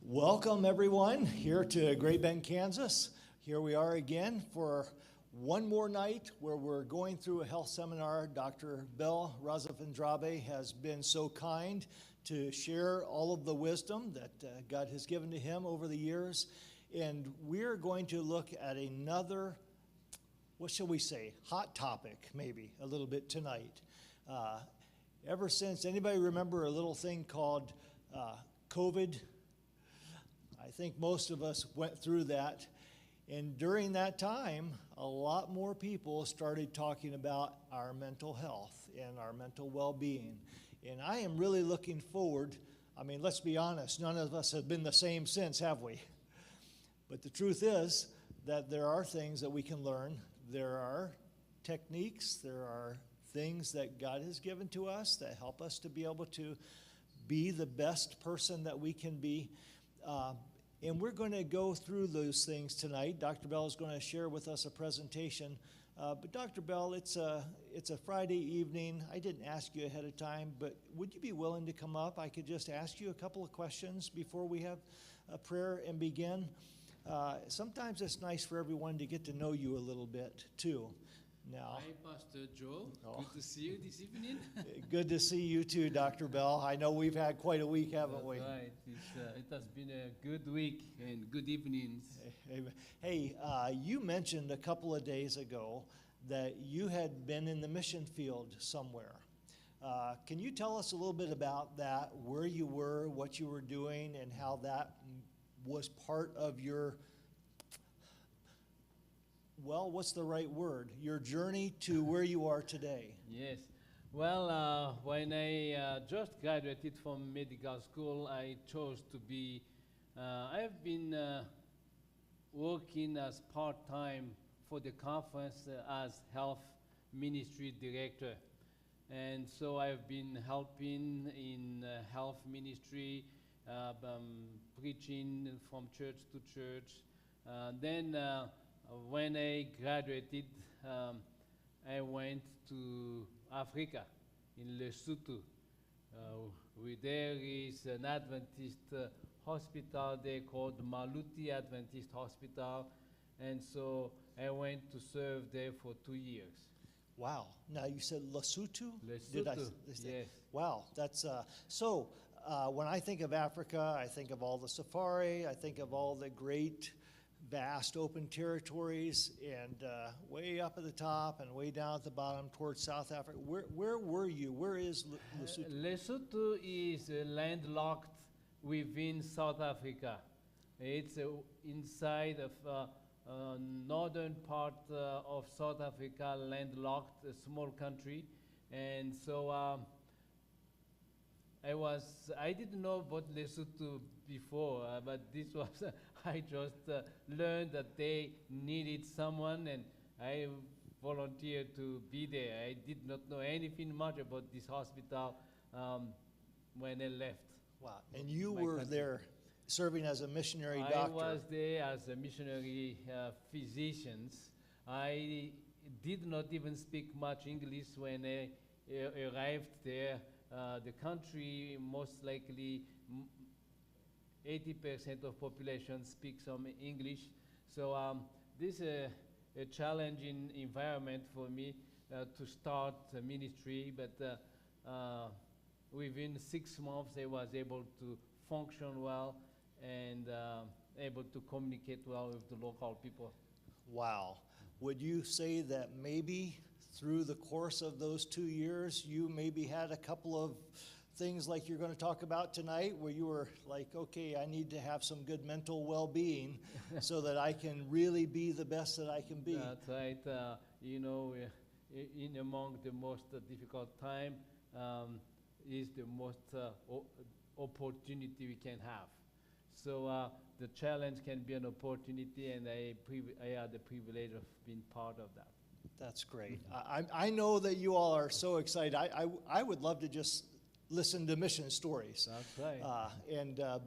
Welcome, everyone, here to Great Bend, Kansas. Here we are again for one more night where we're going through a health seminar. Dr. Bell Razafindrabe has been so kind to share all of the wisdom that God has given to him over the years. And we're going to look at another, what shall we say, hot topic, maybe, a little bit tonight. Ever since, anybody remember a little thing called COVID? I think most of us went through that. And during that time, a lot more people started talking about our mental health and our mental well-being. And I am really looking forward. I mean, let's be honest, none of us have been the same since, have we? But the truth is that there are things that we can learn. There are techniques, there are things that God has given to us that help us to be able to be the best person that we can be. And we're going to go through those things tonight. Dr. Bell is going to share with us a presentation. But Dr. Bell, it's a Friday evening. I didn't ask you ahead of time, but would you be willing to come up? I could just ask you a couple of questions before we have a prayer and begin. Sometimes it's nice for everyone to get to know you a little bit, too. Now, Hi, Pastor Joe. Good to see you this evening. Good to see you too, Dr. Bell. I know we've had quite a week, haven't we? Right. It has been a good week and good evenings. Hey, you mentioned a couple of days ago that you had been in the mission field somewhere. Can you tell us a little bit about that, where you were, what you were doing, and how that was part of your, well, what's the right word? Your journey to where you are today. Yes. Well, when I just graduated from medical school, I chose to be, I've been working as part-time for the conference as health ministry director. And so I've been helping in health ministry, preaching from church to church. Then when I graduated, I went to Africa, in Lesotho. There is an Adventist hospital there called Maluti Adventist Hospital, and so I went to serve there for 2 years. Wow. Now you said Lesotho? Lesotho, yes. Wow, that's, when I think of Africa, I think of all the safari, I think of all the great vast open territories, and way up at the top and way down at the bottom towards South Africa. Where were you? Where is Lesotho? Lesotho is landlocked within South Africa. It's inside of northern part of South Africa, landlocked, a small country. And so I didn't know about Lesotho before, but this was, I just learned that they needed someone, and I volunteered to be there. I did not know anything much about this hospital when I left. Wow, and you were country. There serving as a missionary doctor. I was there as a missionary physician. I did not even speak much English when I arrived there. The country, most likely 80% of population speaks some English. So this is a challenging environment for me to start a ministry, but within 6 months I was able to function well and able to communicate well with the local people. Wow. Would you say that maybe through the course of those 2 years, you maybe had a couple of things like you're going to talk about tonight where you were like, okay, I need to have some good mental well-being so that I can really be the best that I can be? That's right. In among the most difficult time is the most opportunity we can have. So the challenge can be an opportunity, and I had the privilege of being part of that. That's great. I know that you all are so excited. I would love to just listen to mission stories. That's right.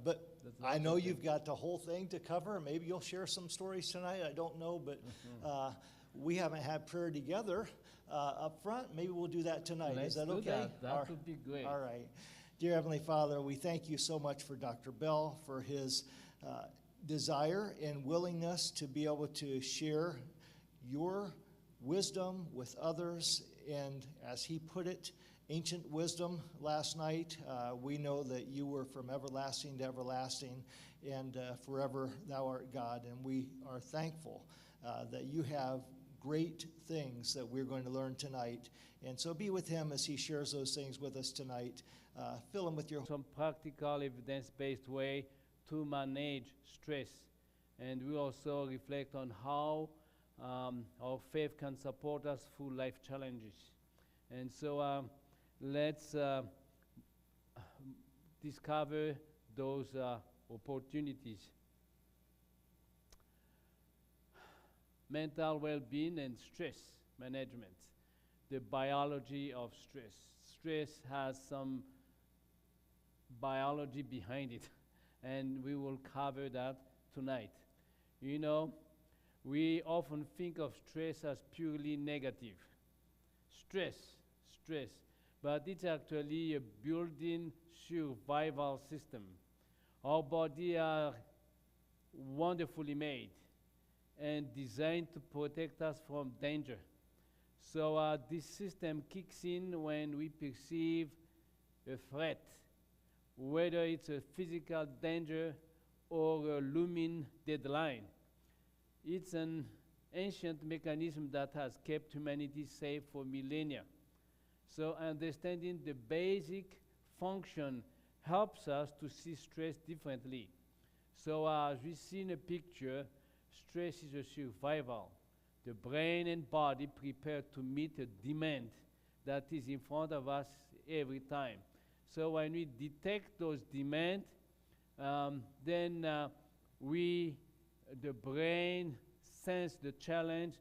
But I know you've got the whole thing to cover. Maybe you'll share some stories tonight. I don't know, but we haven't had prayer together up front. Maybe we'll do that tonight. Let's Is that okay? That would be great. All right. Dear Heavenly Father, we thank you so much for Dr. Bell, for his desire and willingness to be able to share your wisdom with others. And as he put it, ancient wisdom last night, we know that you were from everlasting to everlasting, and forever thou art God. And we are thankful that you have great things that we're going to learn tonight. And so be with him as he shares those things with us tonight. Fill him with your... Some practical evidence-based way to manage stress. And we also reflect on how our faith can support us through life challenges. And so let's discover those opportunities. Mental well-being and stress management. The biology of stress. Stress has some biology behind it, and we will cover that tonight. You know, we often think of stress as purely negative. Stress, but it's actually a built-in survival system. Our body are wonderfully made and designed to protect us from danger. So this system kicks in when we perceive a threat, whether it's a physical danger or a looming deadline. It's an ancient mechanism that has kept humanity safe for millennia. So understanding the basic function helps us to see stress differently. So as we see in a picture, stress is a survival. The brain and body prepare to meet a demand that is in front of us every time. So when we detect those demands, then the brain sense the challenge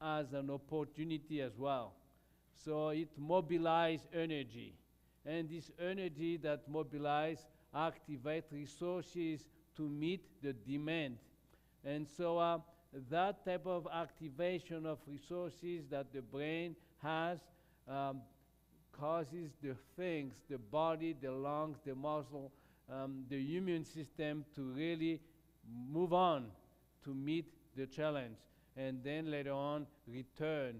as an opportunity as well. So it mobilizes energy. And this energy that mobilizes activates resources to meet the demand. And so that type of activation of resources that the brain has causes the things, the body, the lungs, the muscle, the immune system to really move on to meet the challenge, and then later on return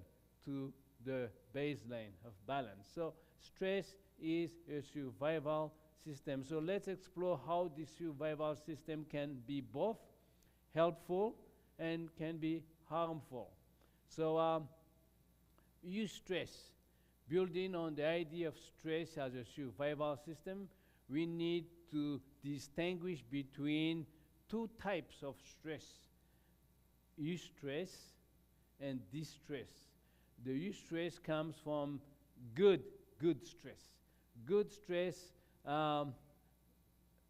to the baseline of balance. So stress is a survival system. So let's explore how this survival system can be both helpful and can be harmful. So use stress. Building on the idea of stress as a survival system, we need to distinguish between two types of stress: eustress and distress. The eustress comes from good stress. Good stress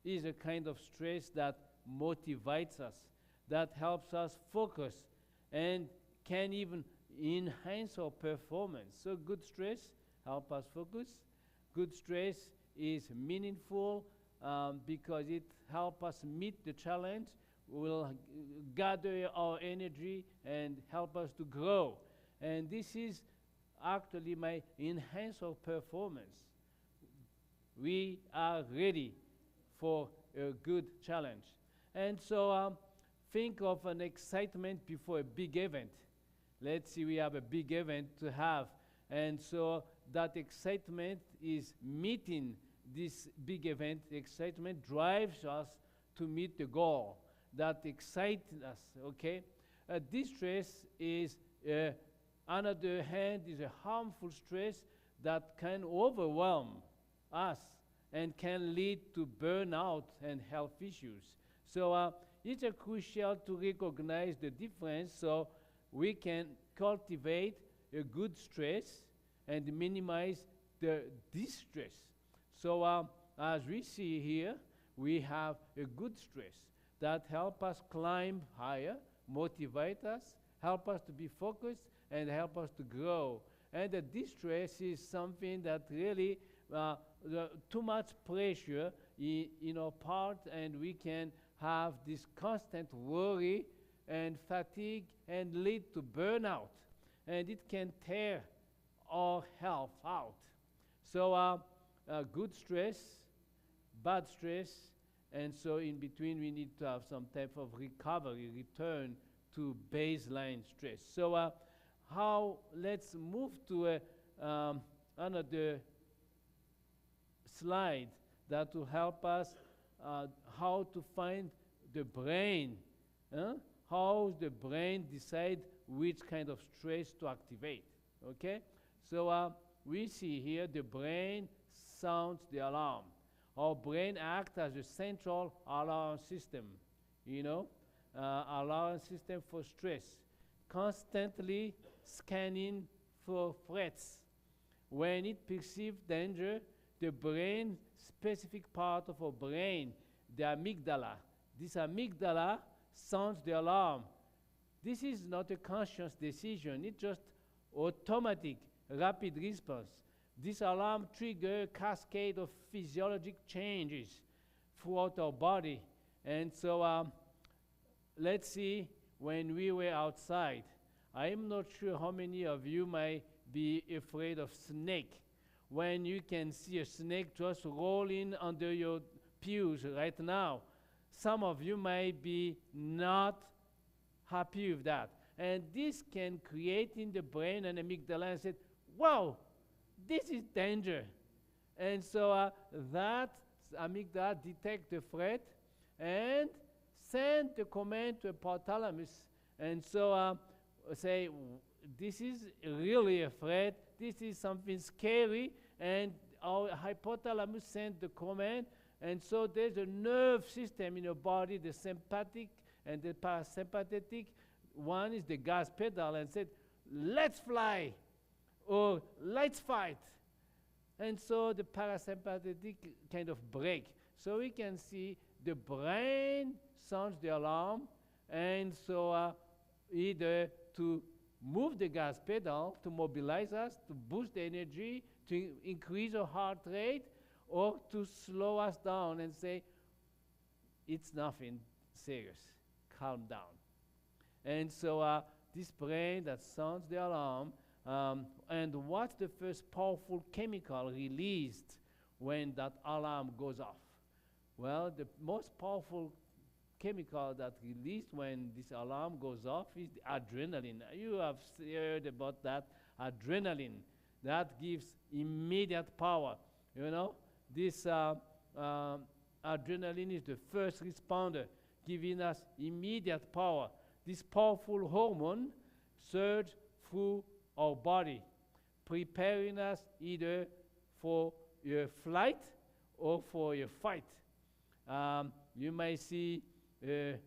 is a kind of stress that motivates us, that helps us focus, and can even enhance our performance. So good stress helps us focus. Good stress is meaningful because it helps us meet the challenge, will gather our energy and help us to grow. And this is actually my enhance our performance. We are ready for a good challenge. And so think of an excitement before a big event. Let's say we have a big event to have. And so that excitement is meeting this big event. The excitement drives us to meet the goal that excites us, okay? Distress is, on the other hand, is a harmful stress that can overwhelm us and can lead to burnout and health issues. So it's crucial to recognize the difference so we can cultivate a good stress and minimize the distress. So as we see here, we have a good stress that help us climb higher, motivate us, help us to be focused, and help us to grow. And the distress is something that really too much pressure in our part, and we can have this constant worry and fatigue and lead to burnout, and it can tear our health out. So good stress, bad stress, and so in between we need to have some type of recovery, return to baseline stress. So let's move to another slide that will help us how to find the brain, how the brain decide which kind of stress to activate, okay? So we see here the brain sounds the alarm. Our brain acts as a central alarm system, alarm system for stress, constantly scanning for threats. When it perceives danger, the brain, specific part of our brain, the amygdala, this amygdala sounds the alarm. This is not a conscious decision, it's just automatic, rapid response. This alarm triggers a cascade of physiologic changes throughout our body. And so let's see, when we were outside, I'm not sure how many of you might be afraid of snake. When you can see a snake just rolling under your pews right now, some of you might be not happy with that. And this can create in the brain an amygdala and say, wow, this is danger. And so that amygdala detects the threat and send the command to the hypothalamus. And so say, this is really a threat, this is something scary, and our hypothalamus sends the command. And so there's a nerve system in your body, the sympathetic and the parasympathetic. One is the gas pedal and said, let's fly, or let's fight. And so the parasympathetic kind of break. So we can see the brain sounds the alarm, and so either to move the gas pedal to mobilize us, to boost the energy, to increase our heart rate, or to slow us down and say, it's nothing serious, calm down. And so this brain that sounds the alarm, and what's the first powerful chemical released when that alarm goes off? Well, the most powerful chemical that released when this alarm goes off is the adrenaline. You have heard about that adrenaline. That gives immediate power. This adrenaline is the first responder, giving us immediate power. This powerful hormone surges through our body, preparing us either for your flight or for your fight. You may see a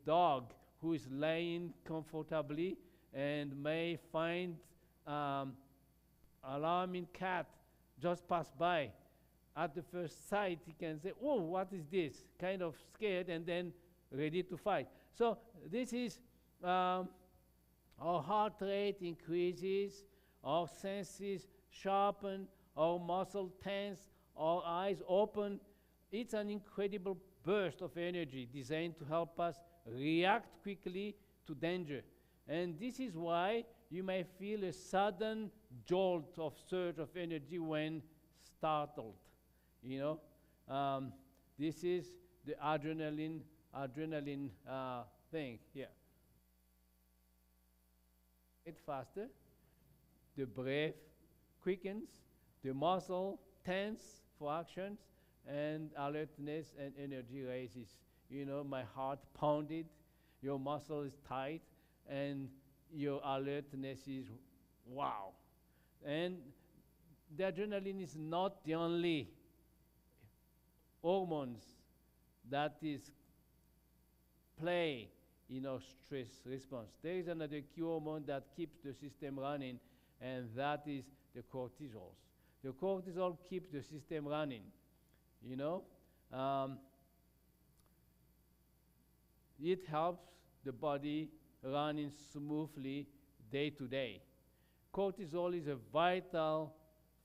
dog who is laying comfortably and may find alarming cat just pass by. At the first sight, he can say, oh, what is this? Kind of scared and then ready to fight. So this is our heart rate increases, our senses sharpen, our muscle tense, our eyes open. It's an incredible burst of energy designed to help us react quickly to danger. And this is why you may feel a sudden jolt of surge of energy when startled. This is the adrenaline thing here. It faster, the breath quickens, the muscle tense for actions, and alertness and energy raises. My heart pounded, your muscle is tight, and your alertness is wow. And the adrenaline is not the only hormones that is play in our stress response. There is another key hormone that keeps the system running, and that is the cortisol. The cortisol keeps the system running. It helps the body running smoothly day to day. Cortisol is a vital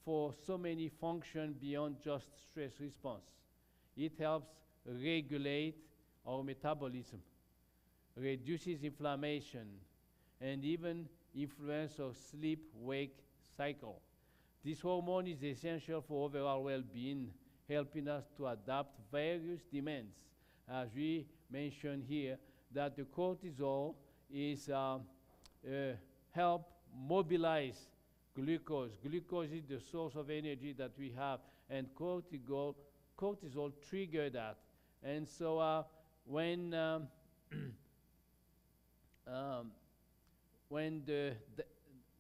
for so many functions beyond just stress response. It helps regulate our metabolism, reduces inflammation, and even influence our sleep-wake cycle. This hormone is essential for overall well-being, helping us to adapt various demands. As we mentioned here, that the cortisol is help mobilize glucose. Glucose is the source of energy that we have, and cortisol trigger that. And so when when the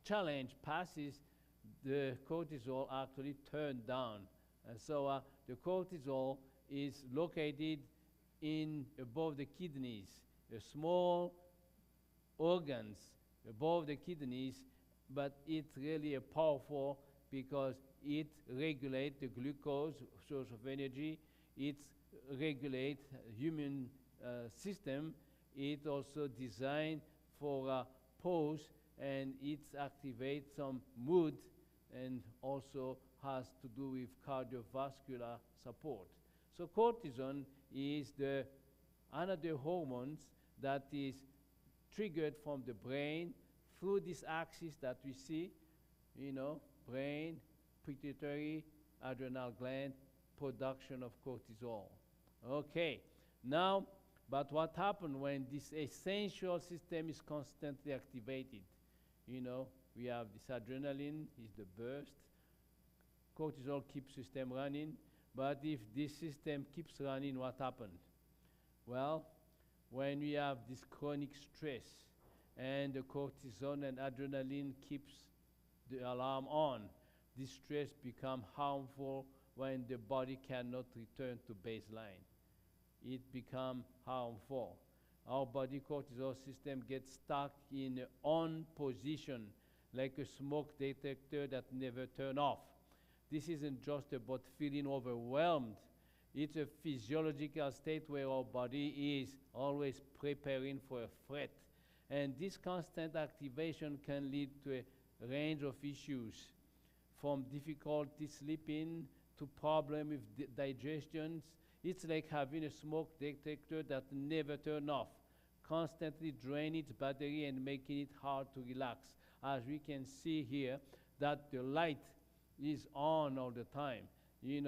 challenge passes, the cortisol actually turned down. And so the cortisol is located in above the kidneys, the small organs above the kidneys, but it's really powerful because it regulates the glucose source of energy, it regulates human system, it also designed for pause, and it activates some mood and also has to do with cardiovascular support. So cortisol is the another hormones that is triggered from the brain through this axis that we see, brain, pituitary, adrenal gland, production of cortisol. Okay, now, but what happens when this essential system is constantly activated? We have this adrenaline is the burst, cortisol keeps system running, but if this system keeps running, what happens? Well, when we have this chronic stress and the cortisol and adrenaline keeps the alarm on, this stress becomes harmful when the body cannot return to baseline. It becomes harmful. Our body cortisol system gets stuck in an on position, like a smoke detector that never turns off. This isn't just about feeling overwhelmed. It's a physiological state where our body is always preparing for a threat. And this constant activation can lead to a range of issues, from difficulty sleeping to problem with digestion. It's like having a smoke detector that never turns off, constantly draining its battery and making it hard to relax. As we can see here, that the light is on all the time. It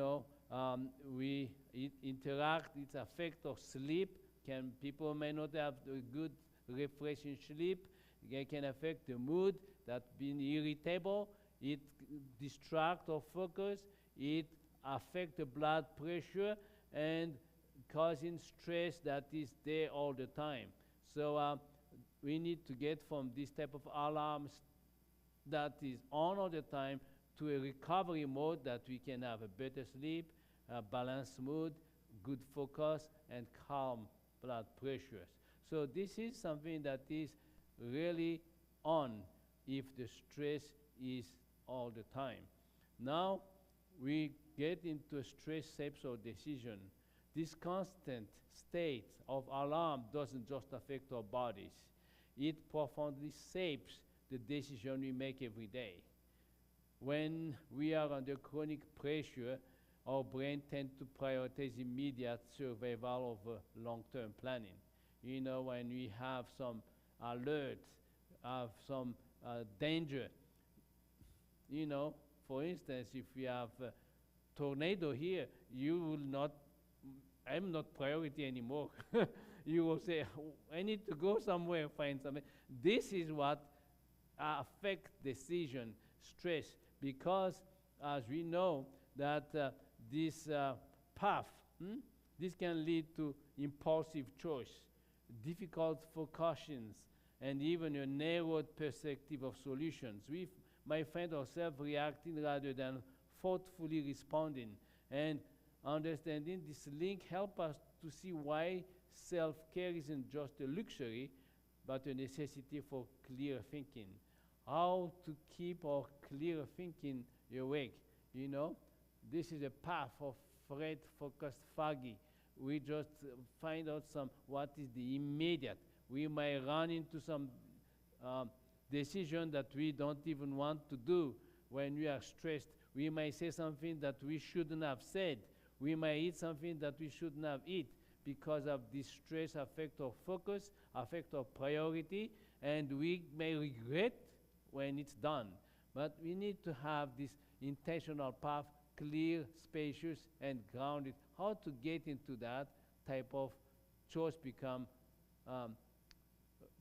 affects our sleep. People may not have a good refreshing sleep. It can affect the mood, that being irritable. It distracts our focus. It affects the blood pressure and causing stress that is there all the time. So we need to get from this type of alarms that is on all the time to a recovery mode that we can have a better sleep, a balanced mood, good focus, and calm blood pressures. So this is something that is really on if the stress is all the time. Now we get into a stress shapes our decision. This constant state of alarm doesn't just affect our bodies. It profoundly shapes the decision we make every day. When we are under chronic pressure, our brain tends to prioritize immediate survival over long-term planning. When we have some alert, have some danger, for instance, if we have a tornado here, I'm not priority anymore. You will say, I need to go somewhere, find something. This is what affects decision, stress, because as we know that this path, this can lead to impulsive choice, difficult focuses, and even a narrowed perspective of solutions. We might find ourselves reacting rather than thoughtfully responding. And understanding this link helps us to see why self-care isn't just a luxury, but a necessity for clear thinking. How to keep our clear thinking awake. This is a path of threat focused foggy. We just find out what is the immediate. We might run into some decision that we don't even want to do when we are stressed. We might say something that we shouldn't have said. We might eat something that we shouldn't have eaten because of this stress affect our focus, affect our priority, and we may regret when it's done. But we need to have this intentional path, clear, spacious, and grounded. How to get into that type of choice um,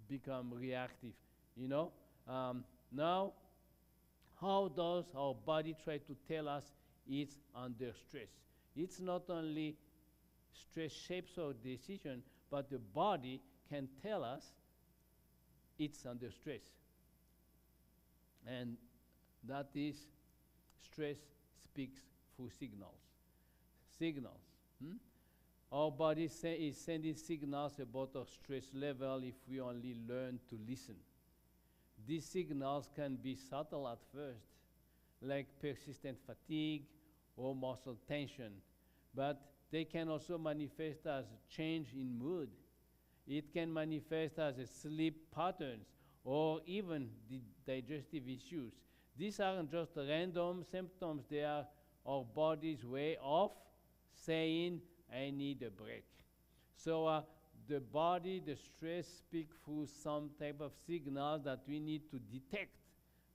become reactive, you know? Now, how does our body try to tell us it's under stress? It's not only stress shapes our decision, but the body can tell us it's under stress. And that is stress speaks through signals. Signals. Our body is sending signals about our stress level if we only learn to listen. These signals can be subtle at first, like persistent fatigue or muscle tension, but they can also manifest as change in mood. It can manifest as a sleep patterns or even the digestive issues. These aren't just random symptoms, they are our body's way of saying, I need a break. So the body, the stress speak through some type of signal that we need to detect,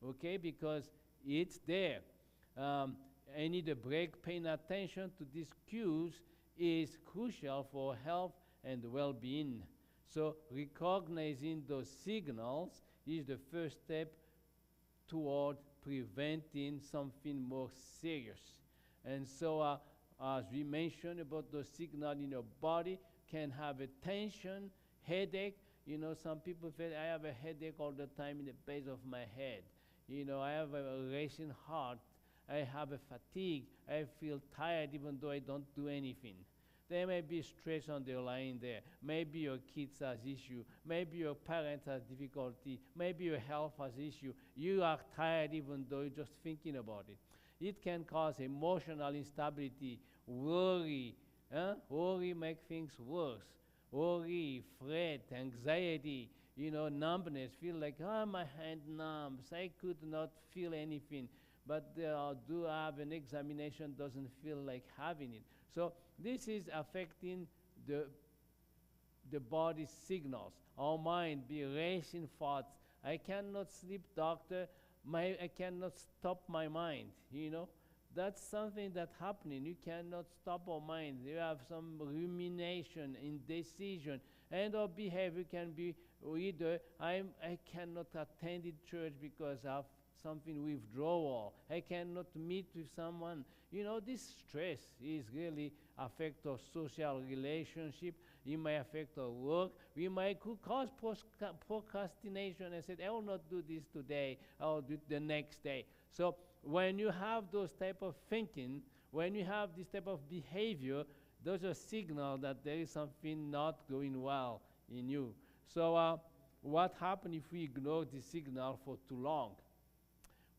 okay, because it's there. I need a break. Paying attention to these cues is crucial for health and well-being. So recognizing those signals is the first step toward preventing something more serious. And so as we mentioned about those signals in your body, can have a tension, headache. You know, some people say, I have a headache all the time in the base of my head. You know, I have a racing heart. I have a fatigue. I feel tired even though I don't do anything. There may be stress underlying there. Maybe your kids has issue. Maybe your parents has difficulty. Maybe your health has issue. You are tired even though you're just thinking about it. It can cause emotional instability, worry. Worry make things worse. Worry, fret, anxiety, you know, numbness. Feel like, my hand numbs. I could not feel anything. But do have an examination, doesn't feel like having it. So this is affecting the body's signals. Our mind be racing thoughts. I cannot sleep, doctor. I cannot stop my mind, you know. That's something that's happening. You cannot stop our mind. You have some rumination, indecision, and our behavior can be either I cannot attend in church because of something withdrawal. I cannot meet with someone. You know, this stress is really affect our social relationship. It may affect our work. We might cause procrastination and say, I will not do this today. I'll do it the next day. So when you have those type of thinking, when you have this type of behavior, those are signals that there is something not going well in you. So what happens if we ignore this signal for too long?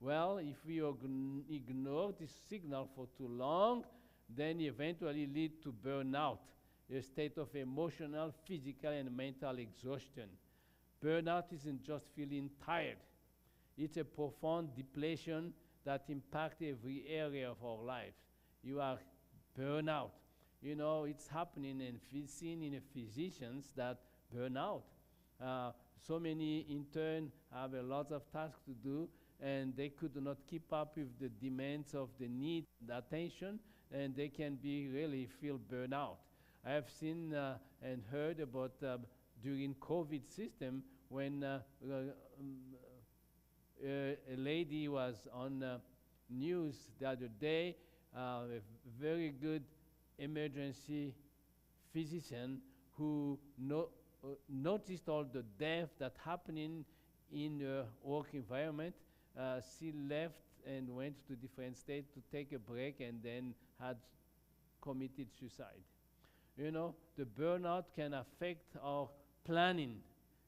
Well, if we ignore this signal for too long, then eventually lead to burnout, a state of emotional, physical, and mental exhaustion. Burnout isn't just feeling tired. It's a profound depletion that impacts every area of our lives. You are burnout. You know, it's happening and seen in physicians that burn out. So many interns have a lot of tasks to do, and they could not keep up with the demands of the need, the attention, and they can be really feel burnout. I have seen and heard about during COVID system when a lady was on news the other day, a very good emergency physician who noticed all the death that happening in the work environment. She left and went to different states to take a break and then had committed suicide. You know, the burnout can affect our planning,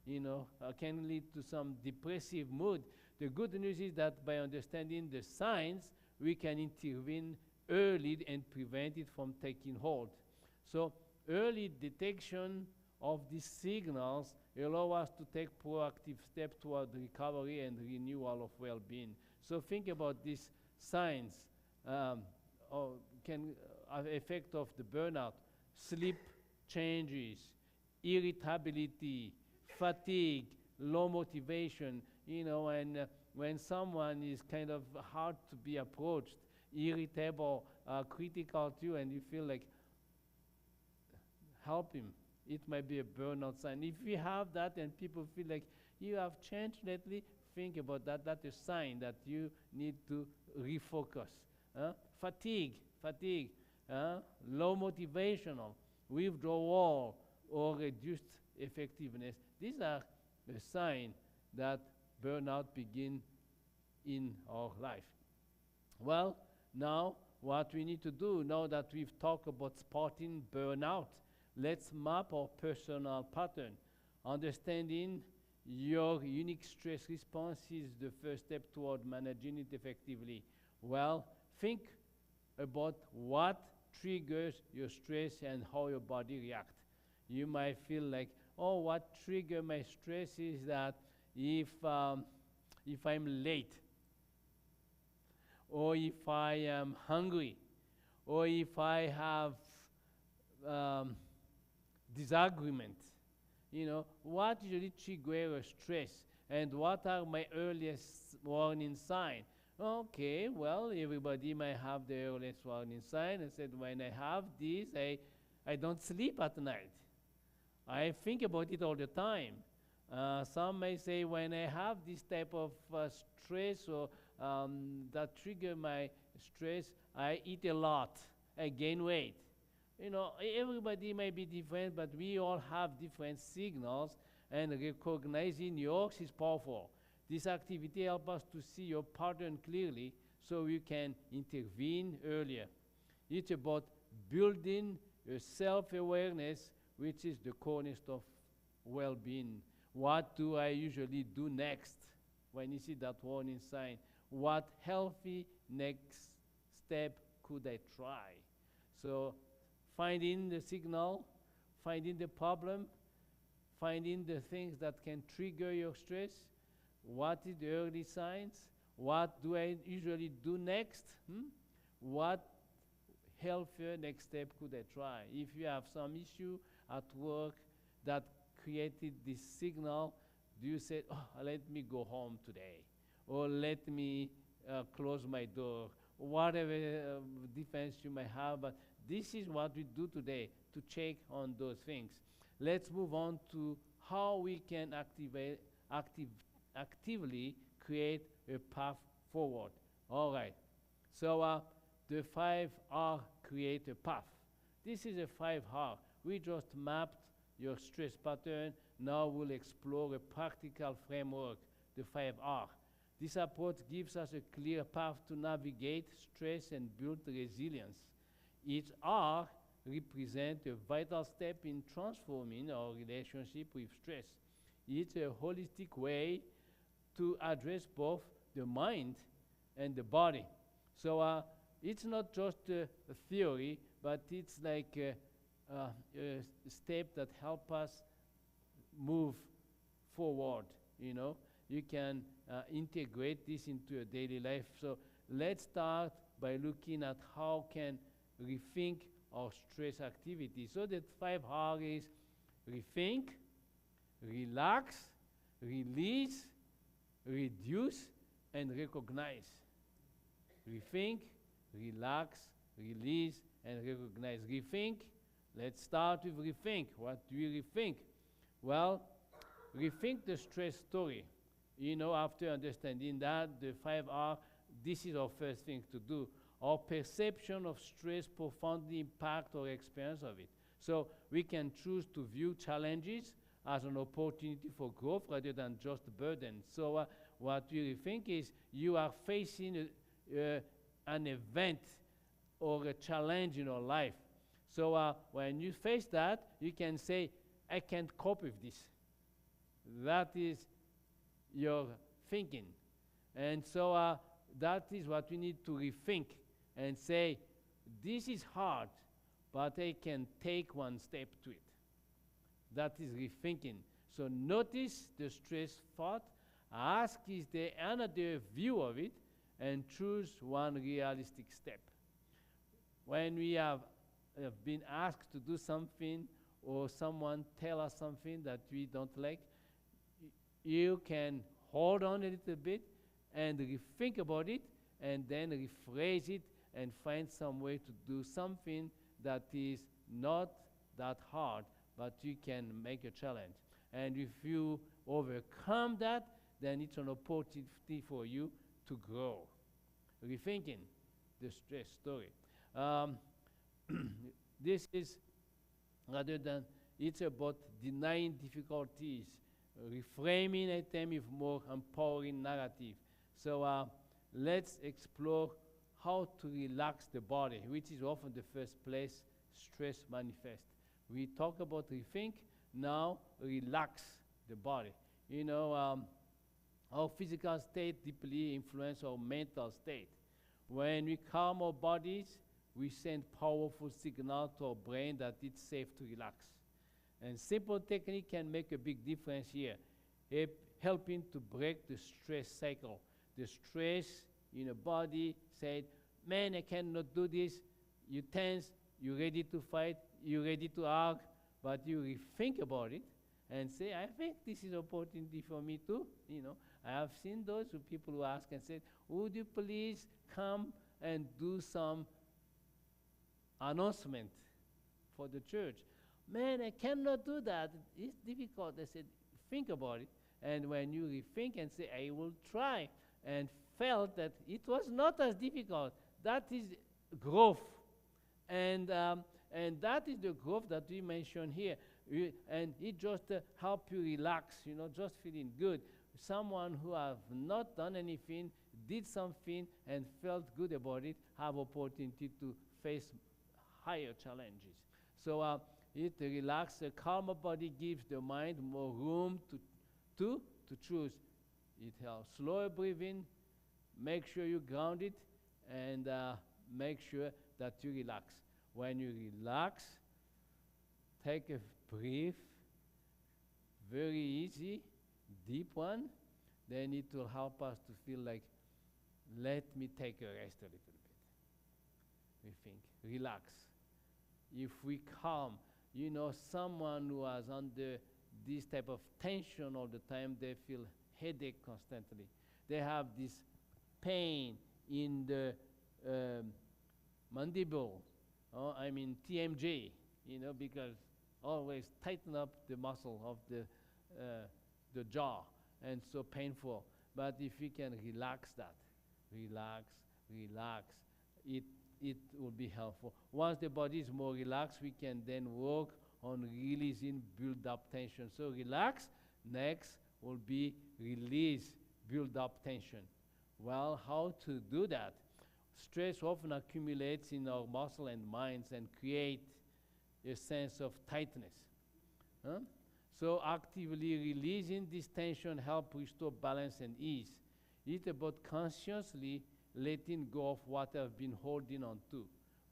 you know, can lead to some depressive mood. The good news is that by understanding the signs, we can intervene early and prevent it from taking hold. So early detection of these signals allow us to take proactive steps toward recovery and renewal of well-being. So think about these signs can effect of the burnout: sleep changes, irritability, fatigue, low motivation, you know, and when someone is kind of hard to be approached, irritable, critical to you, and you feel like, help him. It might be a burnout sign. If you have that and people feel like you have changed lately, think about that. That's a sign that you need to refocus. Fatigue, low motivational, withdrawal, or reduced effectiveness. These are a sign that burnout begin in our life. Well, now what we need to do, now that we've talked about spotting burnout, let's map our personal pattern. Understanding your unique stress response is the first step toward managing it effectively. Well, think about what triggers your stress and how your body reacts. You might feel like, oh, what triggers my stress is that if I'm late, or if I am hungry, or if I have disagreement. What usually triggers stress, and what are my earliest warning signs? Okay, well, everybody might have the earliest warning sign. I said, when I have this, I don't sleep at night. I think about it all the time. Some may say, when I have this type of stress or that trigger my stress, I eat a lot, I gain weight. Everybody may be different, but we all have different signals, and recognizing yours is powerful. This activity helps us to see your pattern clearly so you can intervene earlier. It's about building your self-awareness, which is the cornerstone of well-being. What do I usually do next when you see that warning sign? What healthy next step could I try? So finding the signal, finding the problem, finding the things that can trigger your stress. What is the early signs? What do I usually do next? What healthier next step could I try? If you have some issue at work that created this signal, do you say, oh, let me go home today? Or let me close my door? Whatever defense you may have, but this is what we do today to check on those things. Let's move on to how we can actively create a path forward. All right. So the 5R create a path. This is a 5R. We just mapped your stress pattern. Now we'll explore a practical framework, the 5R. This approach gives us a clear path to navigate stress and build resilience. Each R represents a vital step in transforming our relationship with stress. It's a holistic way to address both the mind and the body. So it's not just a theory, but it's like a step that helps us move forward. You can integrate this into your daily life. So let's start by looking at how can rethink our stress activity. So that 5R is rethink, relax, release, reduce, and recognize. Rethink, relax, release, and recognize. Rethink, let's start with rethink. What do we rethink? Well, rethink the stress story. After understanding that, the 5R, this is our first thing to do. Our perception of stress profoundly impacts our experience of it. So we can choose to view challenges as an opportunity for growth rather than just a burden. So what we think is you are facing an event or a challenge in your life. So when you face that, you can say, I can't cope with this. That is your thinking. And so that is what we need to rethink and say, this is hard, but I can take one step to it. That is rethinking. So notice the stress thought, ask is there another view of it, and choose one realistic step. When we have been asked to do something or someone tell us something that we don't like, you can hold on a little bit and rethink about it, and then rephrase it and find some way to do something that is not that hard, but you can make a challenge. And if you overcome that, then it's an opportunity for you to grow. Rethinking the stress story. This is, rather than, it's about denying difficulties, reframing a theme with more empowering narrative. So let's explore how to relax the body, which is often the first place stress manifests. We talk about rethink, now relax the body. You know, our physical state deeply influences our mental state. When we calm our bodies, we send powerful signal to our brain that it's safe to relax. And simple technique can make a big difference here, helping to break the stress cycle. The stress in the body said, man, I cannot do this. You tense, you're ready to fight, you're ready to argue, but you rethink about it and say, I think this is an opportunity for me too. You know, I have seen those people who ask and say, would you please come and do some announcement for the church? Man, I cannot do that. It's difficult. I said, think about it. And when you rethink and say, I will try, and felt that it was not as difficult, that is growth. And that is the growth that we mentioned here. And it just help you relax, you know, just feeling good. Someone who have not done anything, did something, and felt good about it, have opportunity to face higher challenges. So it relax, a calmer body gives the mind more room to choose. It helps slower breathing, make sure you ground it, and make sure that you relax. When you relax, take a breath, very easy, deep one, then it will help us to feel like, let me take a rest a little bit. We think, relax. If we calm, you know, someone who is under this type of tension all the time, they feel headache constantly. They have this pain in the mandible, I mean TMJ, you know, because always tighten up the muscle of the jaw, and so painful. But if we can relax that, relax, it will be helpful. Once the body is more relaxed, we can then work on releasing build-up tension. So relax, next will be release build-up tension. Well, how to do that? Stress often accumulates in our muscle and minds and create a sense of tightness. So actively releasing this tension helps restore balance and ease. It's about consciously letting go of what I've been holding on to,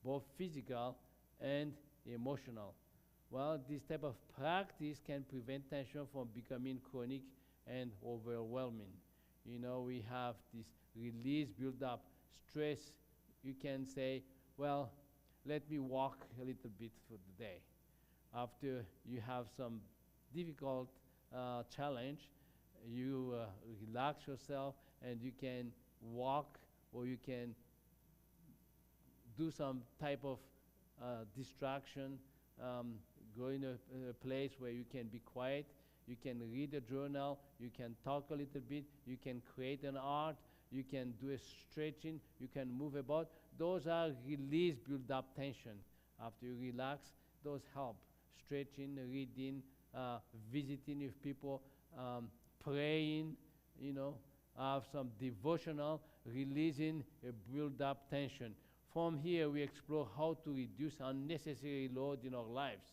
both physical and emotional. Well, this type of practice can prevent tension from becoming chronic and overwhelming. You know, we have this release, build up, stress. You can say, well, let me walk a little bit for the day. After you have some difficult challenge, you relax yourself and you can walk, or you can do some type of distraction, go in a place where you can be quiet, you can read a journal, you can talk a little bit, you can create an art, you can do a stretching, you can move about. Those are release, build up tension. After you relax, those help. Stretching, reading, visiting with people, praying, you know, have some devotional, releasing a build-up tension. From here, we explore how to reduce unnecessary load in our lives.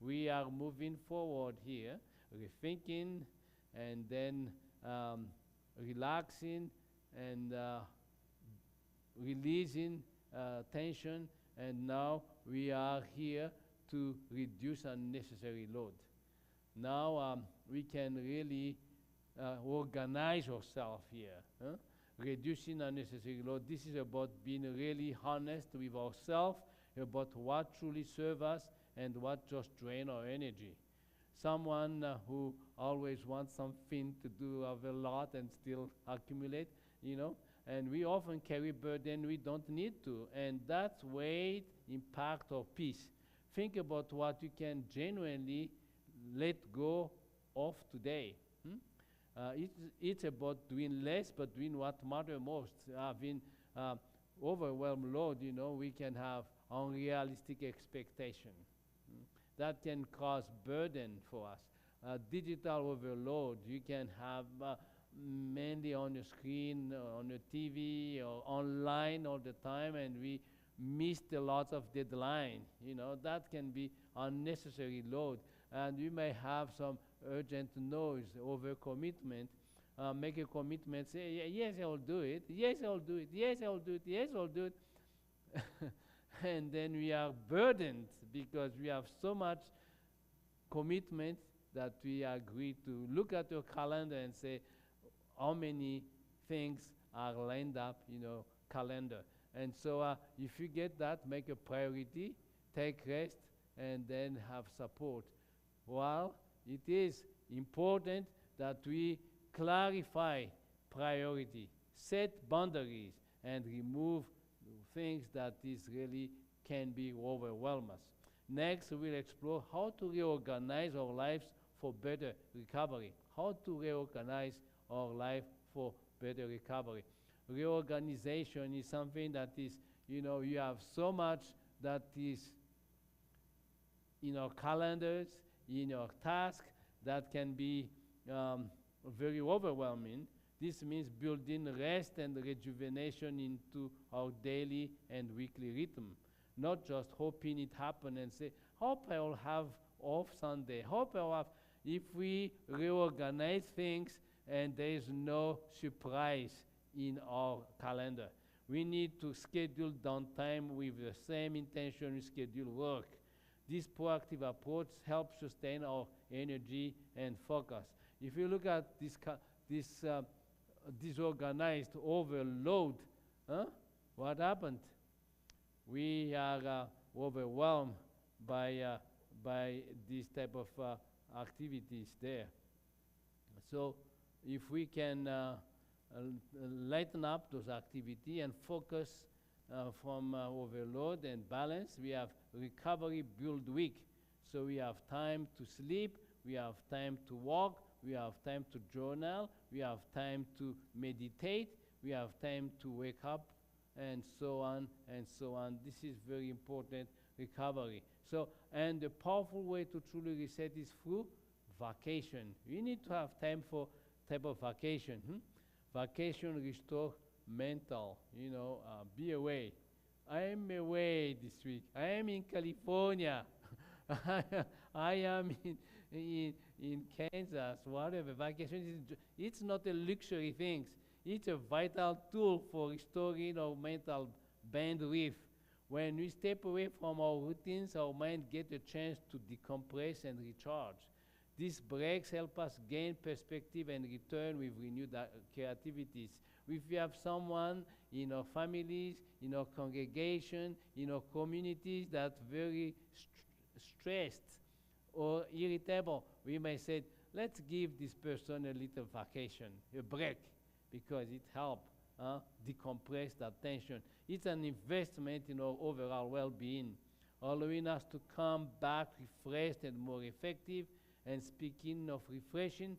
We are moving forward here, rethinking, and then relaxing, and releasing tension, and now we are here to reduce unnecessary load. Now we can really organize ourselves here. Reducing unnecessary load. This is about being really honest with ourselves about what truly serves us and what just drains our energy. Someone who always wants something to do of a lot and still accumulate, you know, and we often carry burden we don't need to, and that weight impact our peace. Think about what you can genuinely let go of today. It's about doing less, but doing what matters most. Having overwhelmed load, you know, we can have unrealistic expectation. That can cause burden for us. Digital overload, you can have mainly on your screen, on your TV, or online all the time, and we missed a lot of deadline. You know, that can be unnecessary load. And you may have some urgent noise, overcommitment. Make a commitment, say, yes, I'll do it, yes, I'll do it, yes, I'll do it, yes, I'll do it. And then we are burdened because we have so much commitment that we agree to look at your calendar and say how many things are lined up in your calendar. And so if you get that, make a priority, take rest, and then have support. Well, it is important that we clarify priority, set boundaries, and remove things that is really can be overwhelm us. Next, we'll explore how to reorganize our lives for better recovery. How to reorganize our life for better recovery. Reorganization is something that is, you know, you have so much that is in our calendars, in our task, that can be very overwhelming. This means building rest and rejuvenation into our daily and weekly rhythm, not just hoping it happen and say, hope I will have off Sunday, hope I'll have. If we reorganize things and there is no surprise in our calendar, we need to schedule downtime with the same intention we schedule work. This proactive approach helps sustain our energy and focus. If you look at this disorganized overload, what happened? We are overwhelmed by this type of activities there. So if we can lighten up those activities and focus from overload and balance, we have recovery build week. So we have time to sleep, we have time to walk, we have time to journal, we have time to meditate, we have time to wake up, and so on and so on. This is very important recovery. So, and the powerful way to truly reset is through vacation. We need to have time for type of vacation. Vacation restore mental, you know, be away. I am away this week. I am in California. I am in Kansas, whatever. Vacation is, it's not a luxury thing. It's a vital tool for restoring our mental bandwidth. When we step away from our routines, our mind gets a chance to decompress and recharge. These breaks help us gain perspective and return with renewed creativities. If we have someone in our families, in our congregation, in our communities that's very stressed or irritable, we may say, let's give this person a little vacation, a break, because it helps decompress that tension. It's an investment in our overall well-being, allowing us to come back refreshed and more effective. And speaking of refreshing,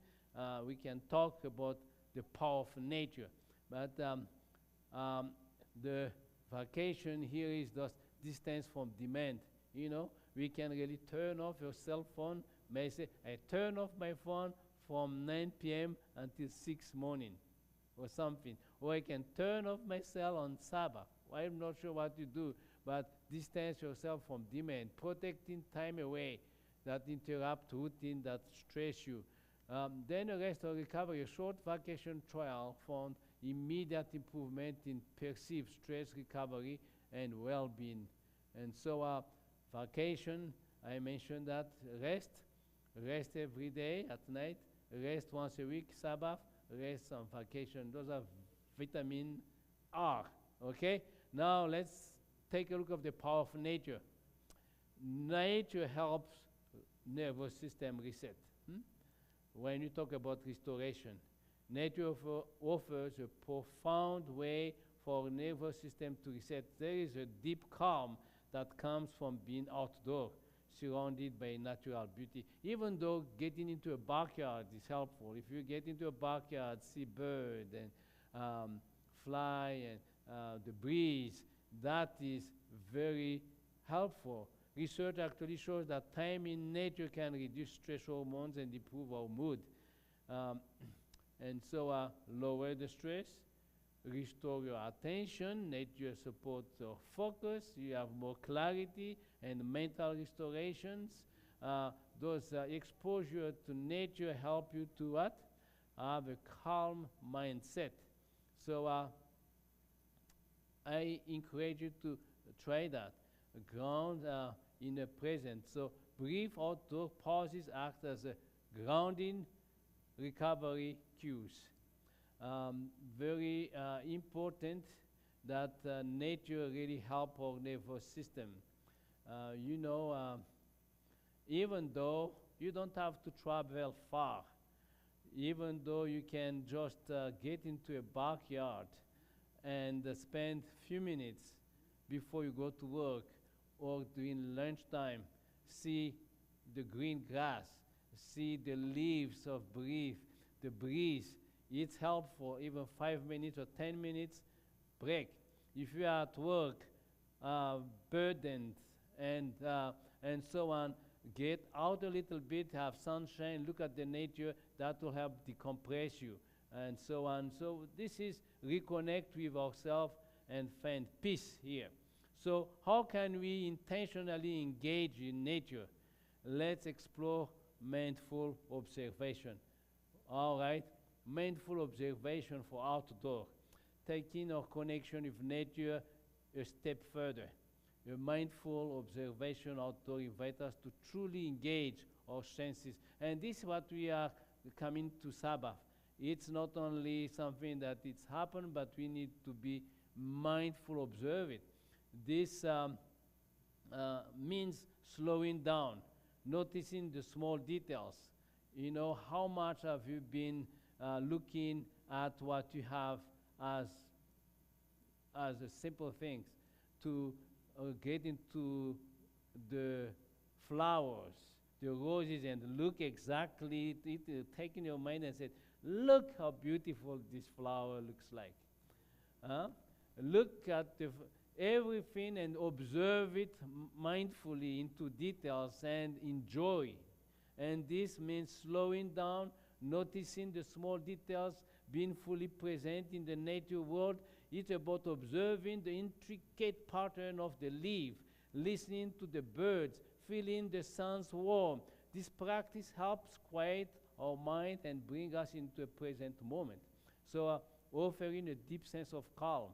we can talk about the power of nature. But the vacation here is just distance from demand. You know, we can really turn off your cell phone. May say, I turn off my phone from 9 p.m. until 6 morning or something. Or I can turn off my cell on Sabbath. I'm not sure what you do, but distance yourself from demand, protecting time away that interrupt routine, that stress you. Then the rest of recovery, a short vacation trial found immediate improvement in perceived stress recovery and well-being. And so vacation, I mentioned that, rest every day at night, rest once a week, Sabbath, rest on vacation. Those are vitamin R, okay? Now let's take a look at the power of nature. Nature helps nervous system reset. When you talk about restoration, Nature offers a profound way for our nervous system to reset. There is a deep calm that comes from being outdoor, surrounded by natural beauty. Even though getting into a backyard is helpful. If you get into a backyard, see bird and fly and the breeze, that is very helpful. Research actually shows that time in nature can reduce stress hormones and improve our mood. And so lower the stress, restore your attention. Nature supports your focus. You have more clarity and mental restorations. Those exposure to nature help you to what? Have a calm mindset. So I encourage you to try that. Ground in the present. So brief outdoor pauses act as a grounding recovery cues. Very important that nature really help our nervous system. Even though you don't have to travel far, even though you can just get into a backyard and spend few minutes before you go to work or during lunchtime, see the green grass, see the leaves of the breeze. It's helpful, even 5 minutes or 10 minutes break. If you are at work, burdened and so on, get out a little bit, have sunshine, look at the nature, that will help decompress you, and so on. So this is reconnect with ourselves and find peace here. So how can we intentionally engage in nature? Let's explore mindful observation. All right, mindful observation for outdoor. Taking our connection with nature a step further. A mindful observation outdoor invites us to truly engage our senses. And this is what we are coming to Sabbath. It's not only something that it's happened, but we need to be mindful, observe it. This means slowing down, noticing the small details. You know, how much have you been looking at what you have as a simple things, to get into the flowers, the roses, and look exactly, take in your mind and say, look how beautiful this flower looks like. Look at everything and observe it mindfully into details and enjoy. And this means slowing down, noticing the small details, being fully present in the nature world. It's about observing the intricate pattern of the leaf, listening to the birds, feeling the sun's warmth. This practice helps quiet our mind and bring us into a present moment. So offering a deep sense of calm.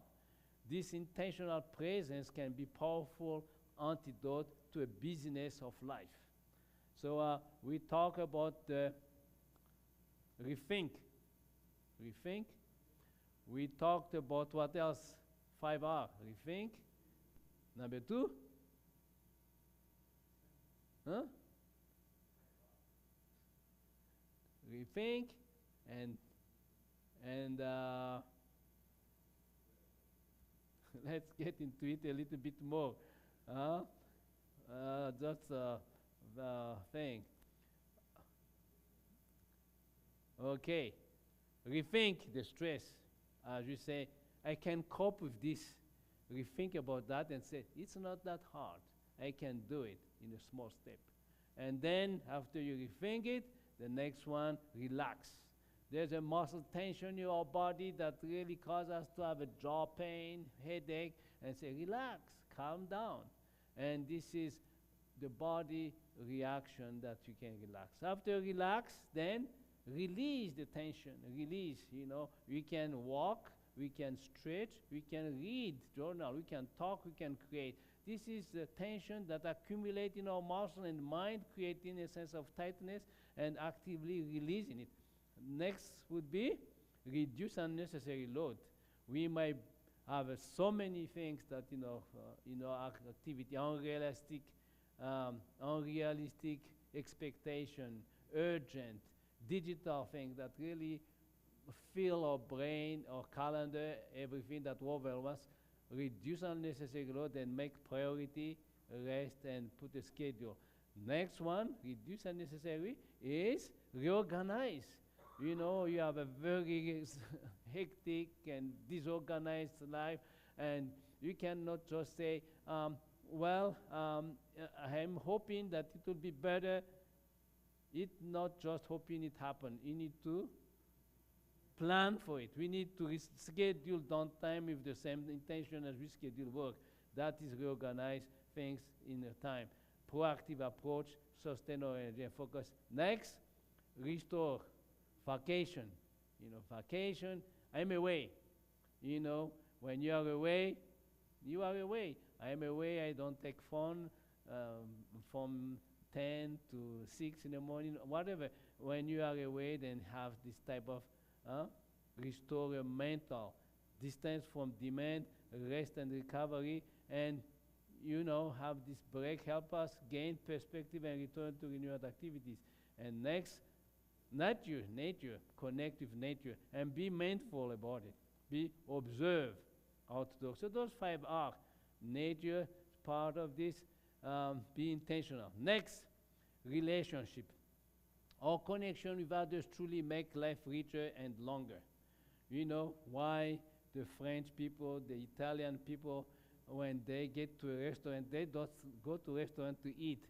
This intentional presence can be powerful antidote to a busyness of life. So we talk about the rethink. Rethink. We talked about what else? 5R. Rethink. Number 2. Huh? Rethink and let's get into it a little bit more. That's the thing. Okay. Rethink the stress. As you say, I can cope with this. Rethink about that and say, it's not that hard. I can do it in a small step. And then after you rethink it, the next one, relax. There's a muscle tension in your body that really causes us to have a jaw pain, headache, and say, relax, calm down. And this is the body reaction that you can relax. After relax, then release the tension, release, we can walk, we can stretch, we can read, journal, we can talk, we can create. This is the tension that accumulates in our muscle and mind, creating a sense of tightness and actively releasing it. Next would be reduce unnecessary load. We might have so many things that, our activity, unrealistic expectation, urgent, digital things that really fill our brain, our calendar, everything that overwhelms us, reduce unnecessary load and make priority rest and put a schedule. Next one, reduce unnecessary, is reorganize. You know, you have a very hectic and disorganized life, and you cannot just say, I'm hoping that it will be better. It's not just hoping it happen. You need to plan for it. We need to schedule downtime with the same intention as we schedule work. That is reorganize things in a time. Proactive approach, sustain our energy and focus. Next, restore. Vacation. You know, vacation, I'm away. You know, when you are away, you are away. I'm away, I don't take phone from 10 to 6 in the morning, whatever. When you are away, then have this type of restore your mental distance from demand, rest and recovery, and you know, have this break help us gain perspective and return to renewed activities. And next, nature, connect with nature, and be mindful about it. Be observe outdoors. So those 5 are nature, part of this. Be intentional. Next, relationship. Our connection with others truly make life richer and longer. You know why the French people, the Italian people, when they get to a restaurant, they don't go to a restaurant to eat.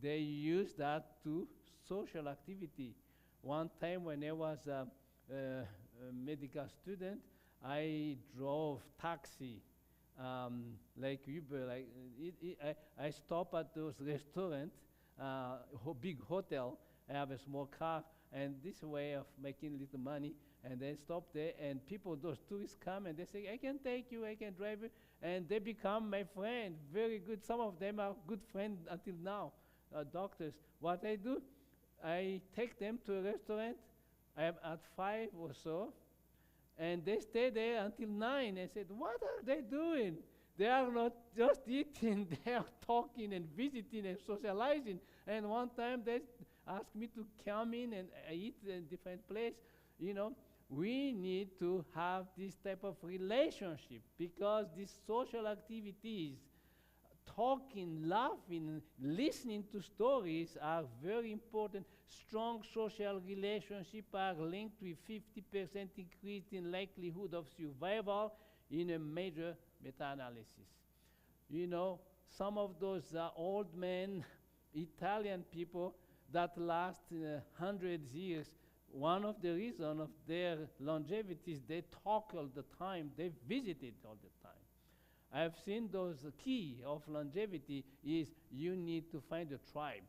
They use that to social activity. One time when I was a medical student, I drove taxi, like Uber. I stop at those restaurants, big hotel. I have a small car, and this way of making little money, and then stop there, and people, those tourists come, and they say, I can take you, I can drive you, and they become my friend, very good. Some of them are good friends until now, doctors. What I do, I take them to a restaurant at 5 or so, and they stay there until 9. I said, what are they doing? They are not just eating, they are talking and visiting and socializing. And one time they asked me to come in and eat in a different place. You know, we need to have this type of relationship, because these social activities, talking, laughing, listening to stories are very important. Strong social relationships are linked with 50% increase in likelihood of survival in a major meta-analysis. You know, some of those old men, Italian people that last 100 years, one of the reasons of their longevity is they talk all the time, they visited all the time. I've seen those key of longevity is you need to find a tribe.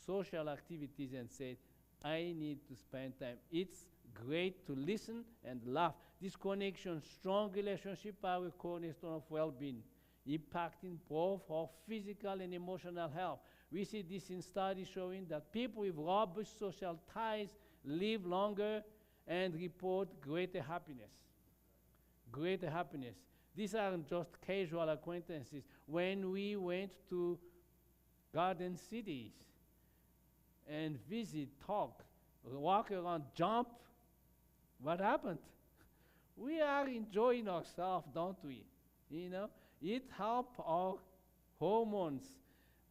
Social activities, and say, I need to spend time. It's great to listen and laugh. This connection, strong relationship are a cornerstone of well-being, impacting both our physical and emotional health. We see this in studies showing that people with robust social ties live longer and report greater happiness. Greater happiness. These aren't just casual acquaintances. When we went to garden cities and visit, talk, walk around, jump, what happened? We are enjoying ourselves, don't we? You know, it helps our hormones.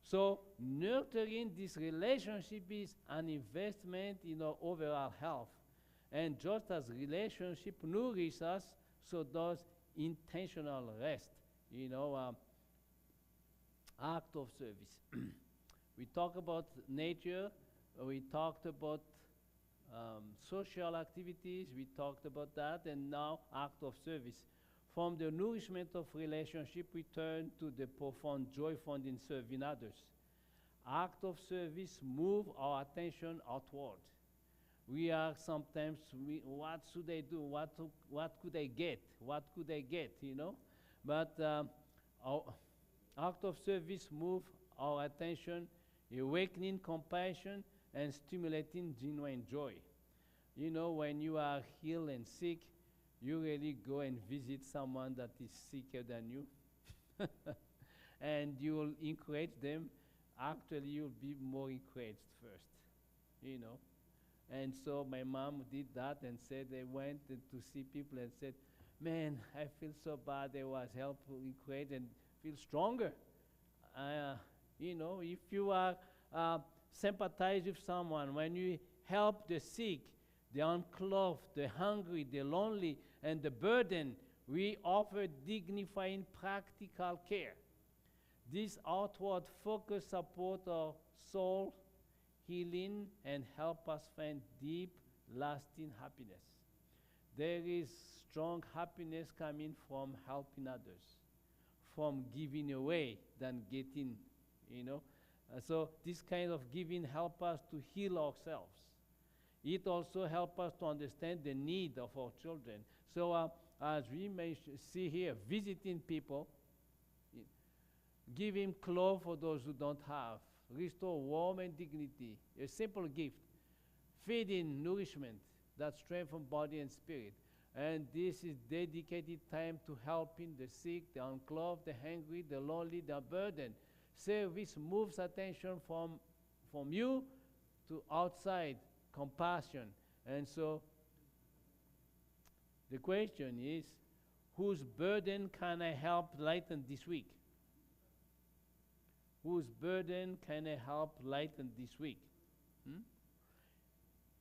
So nurturing this relationship is an investment in our overall health. And just as relationship nourish us, so does intentional rest. You know, act of service. We talk about nature, we talked about social activities, we talked about that, and now act of service. From the nourishment of relationship, we turn to the profound joy found in serving others. Act of service move our attention outward. We are sometimes, what should I do? What could I get? What could I get, you know? But our act of service move our attention, awakening compassion, and stimulating genuine joy. You know, when you are ill and sick, you really go and visit someone that is sicker than you. And you will encourage them. Actually, you'll be more encouraged first, you know. And so my mom did that and said they went to see people and said, man, I feel so bad. There was help, encourage and feel stronger. If you are sympathize with someone, when you help the sick, the unclothed, the hungry, the lonely, and the burdened, we offer dignifying practical care. This outward focus support our soul healing and help us find deep, lasting happiness. There is strong happiness coming from helping others, from giving away than getting, So this kind of giving help us to heal ourselves. It also helps us to understand the need of our children. So as we may see here, visiting people, giving clothes for those who don't have, restore warmth and dignity, a simple gift, feeding, nourishment that strengthens body and spirit. And this is dedicated time to helping the sick, the unclothed, the hungry, the lonely, the burdened. Service moves attention from you to outside, compassion. And so the question is, whose burden can I help lighten this week? Whose burden can I help lighten this week?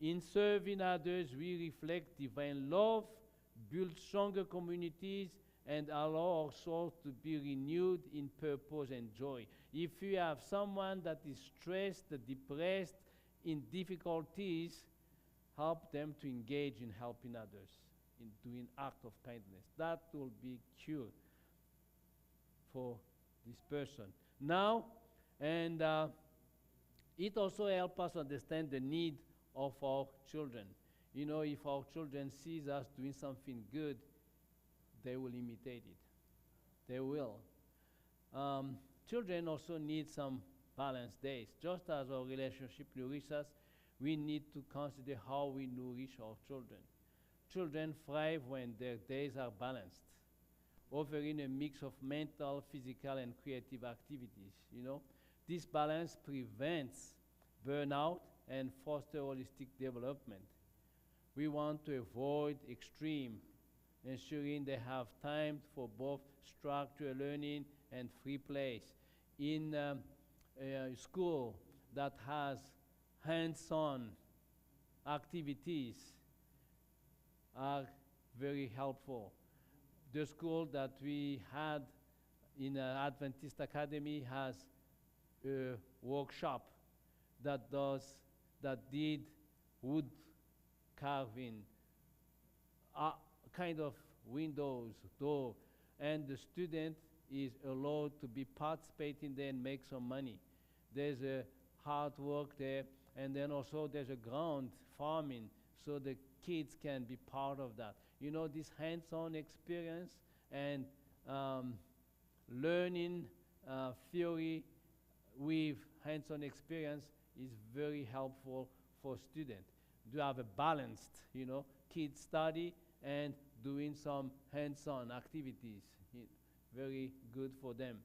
In serving others, we reflect divine love, build stronger communities, and allow our souls to be renewed in purpose and joy. If you have someone that is stressed, depressed, in difficulties, help them to engage in helping others, in doing act of kindness. That will be cure for this person. Now, and it also helps us understand the need of our children. If our children sees us doing something good, they will imitate it. They will. Children also need some balanced days. Just as our relationship nourishes us, we need to consider how we nourish our children. Children thrive when their days are balanced, offering a mix of mental, physical, and creative activities. This balance prevents burnout and fosters holistic development. We want to avoid extreme, ensuring they have time for both structured learning and free play. In a school that has hands-on activities are very helpful. The school that we had in Adventist Academy has a workshop that did wood carving, kind of windows, door, and the student is allowed to be participating there and make some money. There's a hard work there, and then also there's a ground farming, so the kids can be part of that. This hands-on experience and learning theory with hands-on experience is very helpful for students. To have a balanced, kids study and doing some hands-on activities. Very good for them.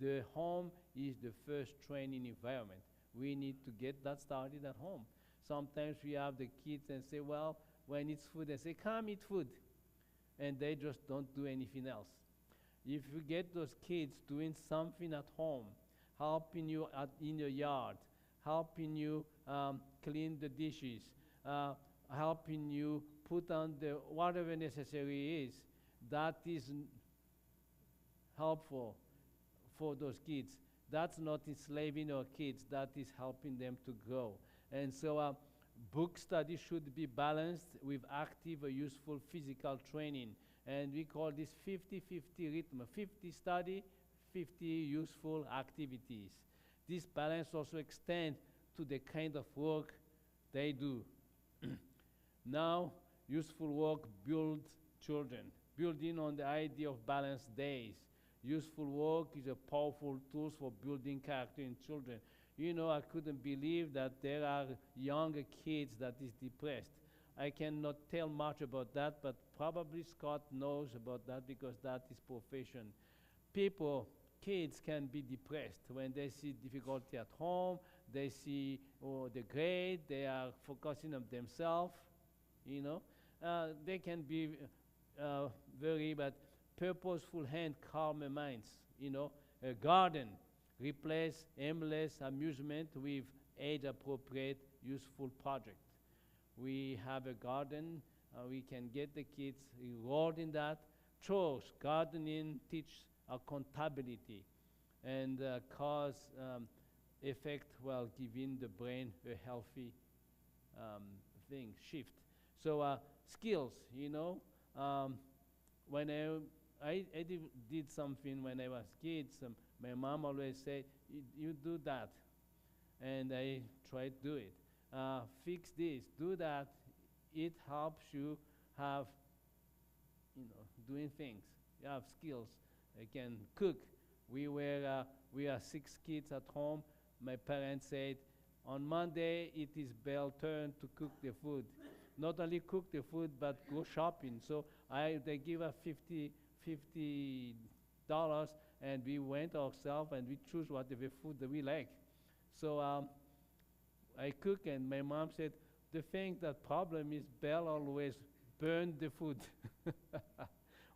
The home is the first training environment. We need to get that started at home. Sometimes we have the kids and say, well, when it's food, they say, come eat food. And they just don't do anything else. If you get those kids doing something at home, helping you in your yard, helping you clean the dishes, helping you put on the whatever necessary is, that is helpful for those kids. That's not enslaving our kids, that is helping them to grow. And so book study should be balanced with active or useful physical training. And we call this 50-50 rhythm, 50 study, 50 useful activities. This balance also extends to the kind of work they do. Now, useful work builds children, building on the idea of balanced days. Useful work is a powerful tool for building character in children. I couldn't believe that there are younger kids that is depressed. I cannot tell much about that, but probably Scott knows about that because that is profession. Kids can be depressed when they see difficulty at home, they see the grade, they are focusing on themselves, you know. They can be very but purposeful hand calm minds, you know. A garden replace aimless amusement with age-appropriate useful project. We have a garden, we can get the kids enrolled in that. Chores, gardening teach accountability and cause effect while giving the brain a healthy thing, shift. So skills, you know, when I did something when I was kids, my mom always said, you do that. And I tried to do it. Fix this, do that. It helps you have, you know, doing things. You have skills. I can cook. We are 6 kids at home. My parents said, on Monday it is Bell's turn to cook the food. Not only cook the food, but go shopping. So they give us $50, and we went ourselves and we choose whatever food that we like. So I cook, and my mom said, the thing, that problem is Bell always burned the food.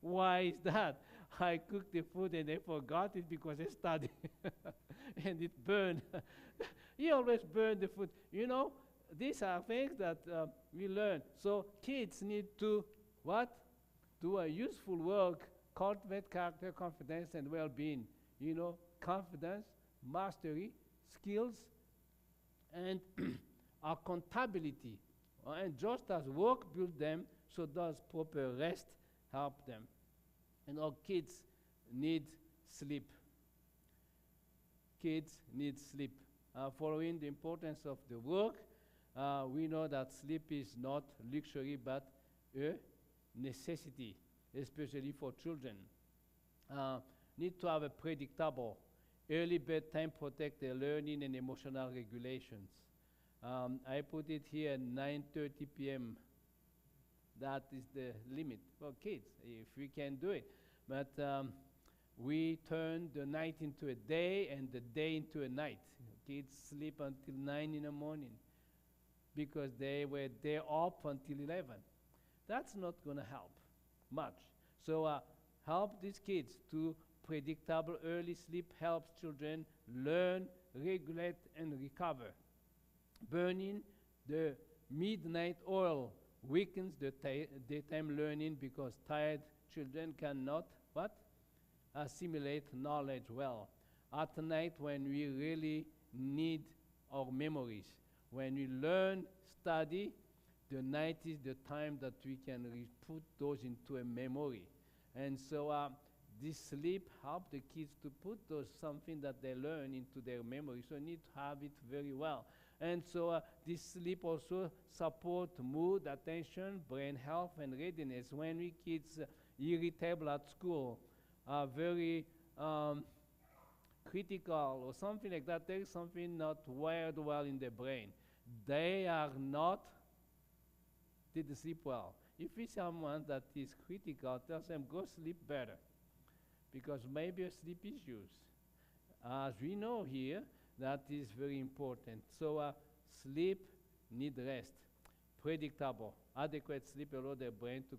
Why is that? I cooked the food and I forgot it because I studied and it burned. He always burned the food. You know, these are things that we learn. So kids need to what? Do a useful work, cultivate character, confidence, and well-being. You know, confidence, mastery, skills, and accountability. And just as work builds them, so does proper rest help them. And our kids need sleep. Kids need sleep. Following the importance of the work, we know that sleep is not luxury but a necessity, especially for children. Need to have a predictable early bedtime, protect their learning and emotional regulations. I put it here at 9:30 p.m. That is the limit for kids, if we can do it. But we turn the night into a day and the day into a night. Kids sleep until 9 in the morning because they were there up until 11. That's not going to help much. So help these kids to predictable early sleep helps children learn, regulate, and recover. Burning the midnight oil weakens the daytime learning because tired children cannot what? Assimilate knowledge well. At night, when we really need our memories, when we learn, study, the night is the time that we can put those into a memory. And so this sleep helps the kids to put those something that they learn into their memory. So need to have it very well. And so this sleep also support mood, attention, brain health, and readiness. When we kids irritable at school, are very critical or something like that, there is something not wired well in the brain. They are not, didn't sleep well. If it's someone that is critical, tell them go sleep better because maybe a sleep issues. As we know here, that is very important. So sleep need rest, predictable, adequate sleep allows the brain to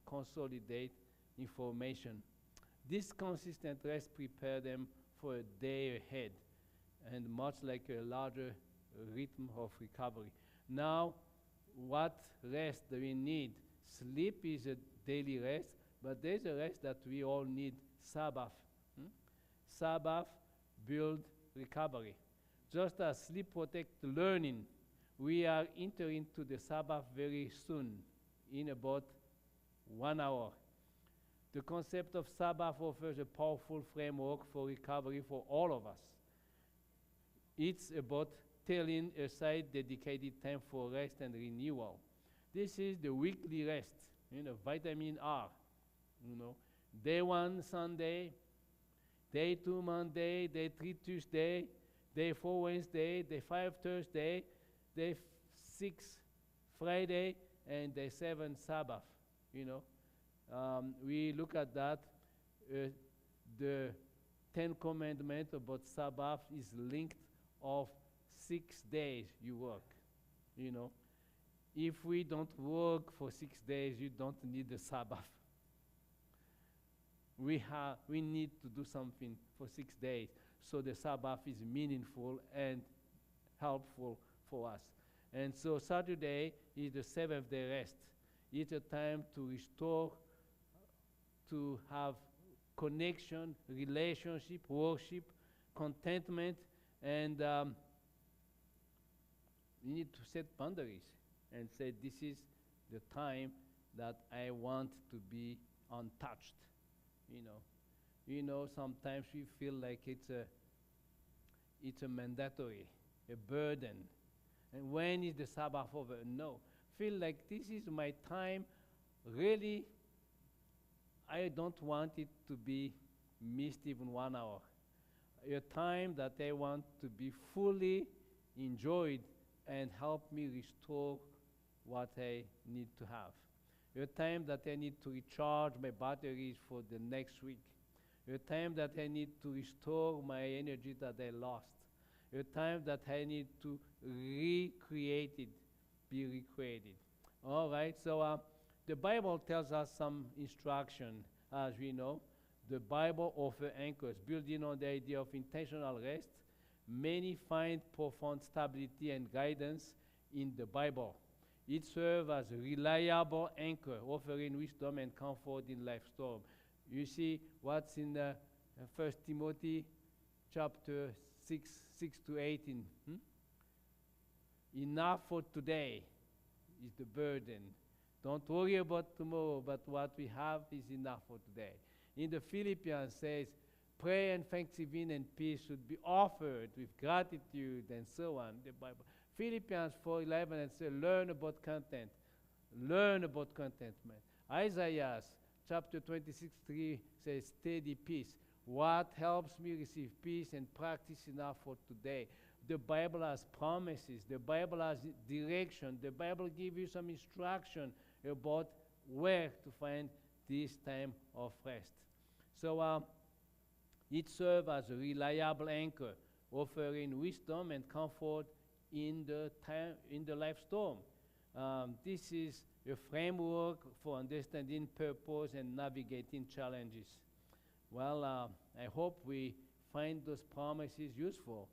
consolidate information. This consistent rest prepare them for a day ahead and much like a larger rhythm of recovery. Now, what rest do we need? Sleep is a daily rest, but there's a rest that we all need, Sabbath. Sabbath build recovery. Just as sleep protects learning, we are entering into the Sabbath very soon, in about 1 hour. The concept of Sabbath offers a powerful framework for recovery for all of us. It's about telling aside dedicated time for rest and renewal. This is the weekly rest, vitamin R. Day 1, Sunday, day 2, Monday, day 3, Tuesday, day 4, Wednesday, day 5, Thursday, day 6, Friday, and day 7, Sabbath. We look at that. The 10 Commandments about Sabbath is linked of 6 days you work, you know. If we don't work for 6 days, you don't need the Sabbath. We need to do something for 6 days, so the Sabbath is meaningful and helpful for us. And so Saturday is the seventh day rest. It's a time to restore, to have connection, relationship, worship, contentment, and you need to set boundaries and say, this is the time that I want to be untouched. Sometimes we feel like it's a mandatory, a burden. And when is the Sabbath over? No. Feel like this is my time. Really, I don't want it to be missed even 1 hour. A time that I want to be fully enjoyed and help me restore what I need to have. A time that I need to recharge my batteries for the next week. A time that I need to restore my energy that I lost. A time that I need to recreate it, be recreated. All right, so the Bible tells us some instruction, as we know. The Bible offers anchors, building on the idea of intentional rest. Many find profound stability and guidance in the Bible. It serves as a reliable anchor, offering wisdom and comfort in life's storm. You see what's in 1 Timothy chapter 6 to 18. Enough for today is the burden. Don't worry about tomorrow, but what we have is enough for today. In the Philippians says, prayer and thanksgiving and peace should be offered with gratitude and so on. The Bible. Philippians 4:11 and says, learn about content. Learn about contentment. Isaiah chapter 26:3 says, steady peace. What helps me receive peace and practice enough for today? The Bible has promises. The Bible has direction. The Bible gives you some instruction about where to find this time of rest. So it serves as a reliable anchor, offering wisdom and comfort in the life storm. This is a framework for understanding purpose and navigating challenges. Well, I hope we find those promises useful.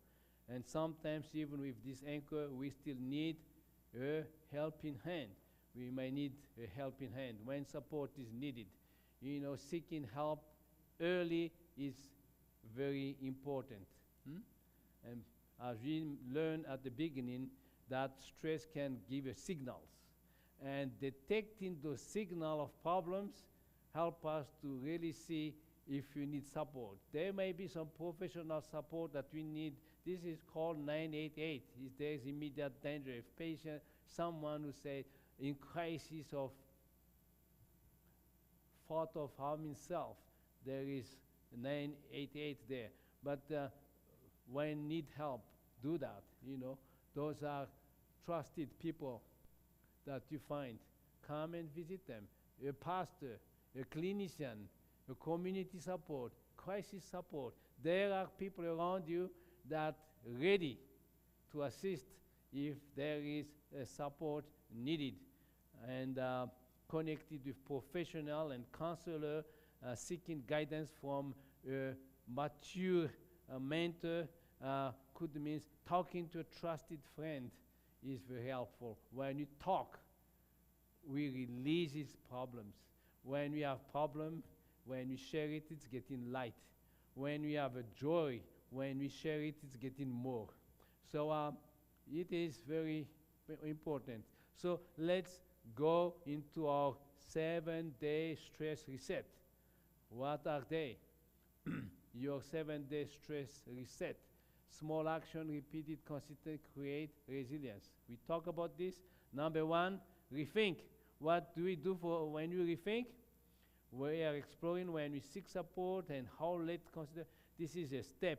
And sometimes even with this anchor, we still need a helping hand. We may need a helping hand when support is needed. Seeking help early is very important. And as we learned at the beginning, that stress can give us signals. And detecting those signals of problems help us to really see if you need support. There may be some professional support that we need. This is called 988. If there is immediate danger, if someone who say in crisis of thought of harming himself, there is 988 there. But when need help, do that. Those are trusted people that you find. Come and visit them. A pastor, a clinician, a community support, crisis support. There are people around you that are ready to assist if there is support needed. And connected with professional and counselor, seeking guidance from a mature mentor could mean talking to a trusted friend is very helpful. When you talk, we release these problems. When we have problem, when we share it, it's getting light. When we have a joy, when we share it, it's getting more. So it is very, very important. So let's go into our 7-day stress reset. What are they? Your 7-day stress reset. Small action, repeated, consistent, create resilience. We talk about this. Number 1, rethink. What do we do for when we rethink? We are exploring when we seek support and how let's consider. This is a step.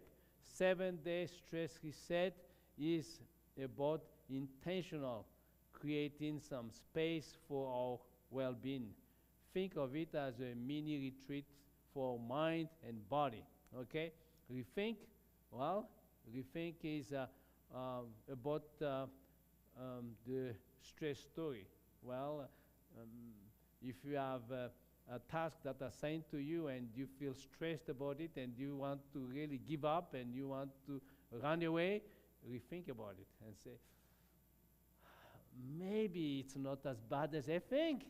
7-day stress reset is about intentional, creating some space for our well-being. Think of it as a mini retreat for mind and body. Okay? Rethink, well, rethink is about the stress story. Well, if you have a task that is assigned to you and you feel stressed about it and you want to really give up and you want to run away, rethink about it and say, maybe it's not as bad as I think.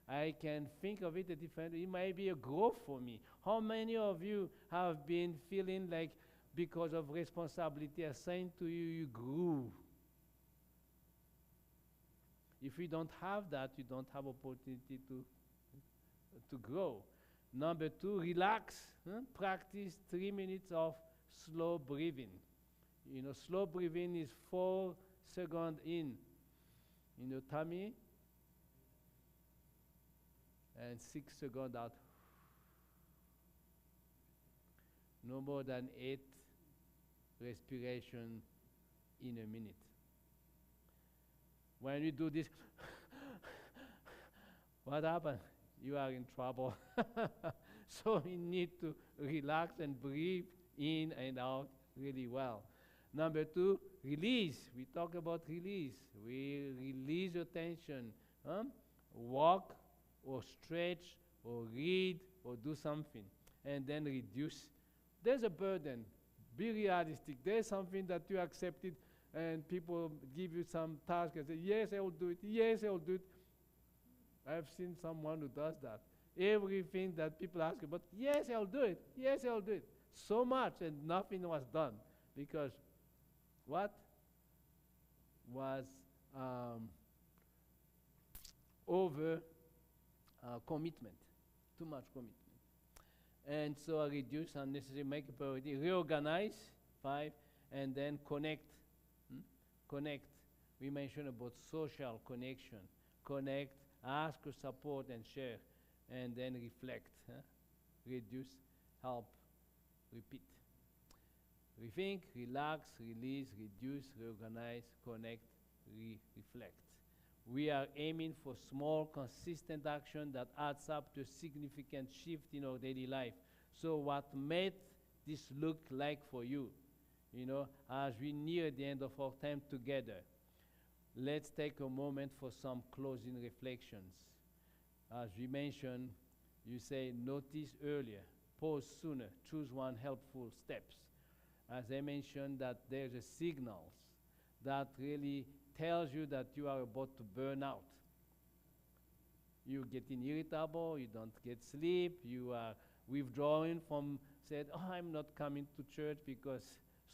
I can think of it a different. It might be a growth for me. How many of you have been feeling like because of responsibility assigned to you, you grew? If you don't have that, you don't have opportunity to grow. Number 2, relax. Practice 3 minutes of slow breathing. You know, slow breathing is 4 seconds in your tummy and 6 seconds out. No more than 8 respiration in a minute. When you do this, what happens? You are in trouble. So you need to relax and breathe in and out really well. Number 2, release. We talk about release. We release your tension. Walk or stretch or read or do something. And then reduce. There's a burden. Be realistic. There's something that you accepted and people give you some task and say, yes, I will do it. Yes, I will do it. I've seen someone who does that. Everything that people ask about, yes, I'll do it. Yes, I'll do it. So much and nothing was done because what was over commitment, too much commitment. And so I reduce unnecessary, make a priority, reorganize, 5, and then connect. Connect. We mentioned about social connection. Connect, ask for support and share, and then reflect. Reduce, help, repeat. Rethink, relax, release, reduce, reorganize, connect, reflect. We are aiming for small, consistent action that adds up to a significant shift in our daily life. So what made this look like for you? You know, as we near the end of our time together, let's take a moment for some closing reflections. As we mentioned, you say notice earlier, pause sooner, choose one helpful steps. As I mentioned, that there's a signals that really tells you that you are about to burn out. You're getting irritable, you don't get sleep, you are withdrawing from, said, oh, I'm not coming to church because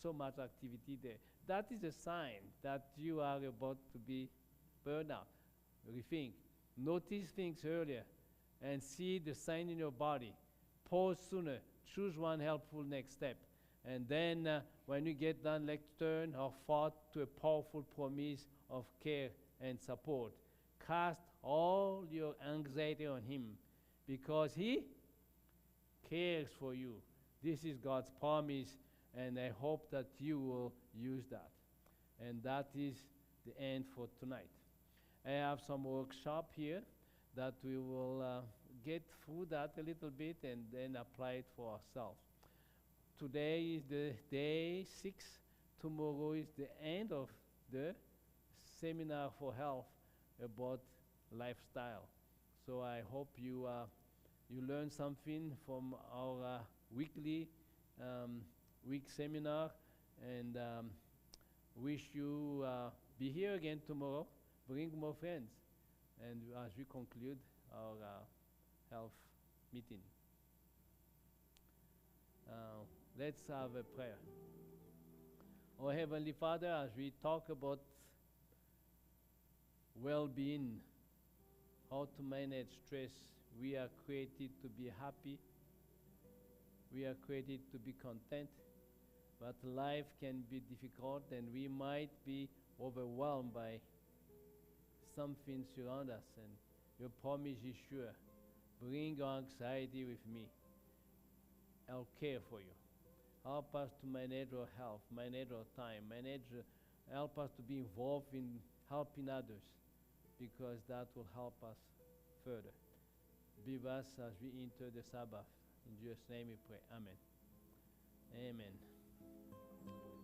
so much activity there. That is a sign that you are about to be burned out. Rethink. Notice things earlier and see the sign in your body. Pause sooner. Choose one helpful next step. And then when you get done, let's turn our thought to a powerful promise of care and support. Cast all your anxiety on Him because He cares for you. This is God's promise, and I hope that you will use that. And that is the end for tonight. I have some workshop here that we will get through that a little bit and then apply it for ourselves. Today is the day 6. Tomorrow is the end of the seminar for health about lifestyle. So I hope you learn something from our weekly week seminar, and wish you be here again tomorrow. Bring more friends, and as we conclude our health meeting. Let's have a prayer. Oh, Heavenly Father, as we talk about well-being, how to manage stress, we are created to be happy. We are created to be content. But life can be difficult, and we might be overwhelmed by something around us. And your promise is sure. Bring your anxiety with me. I'll care for you. Help us to manage our health, manage our time, help us to be involved in helping others, because that will help us further. Be with us as we enter the Sabbath. In Jesus' name we pray. Amen. Amen.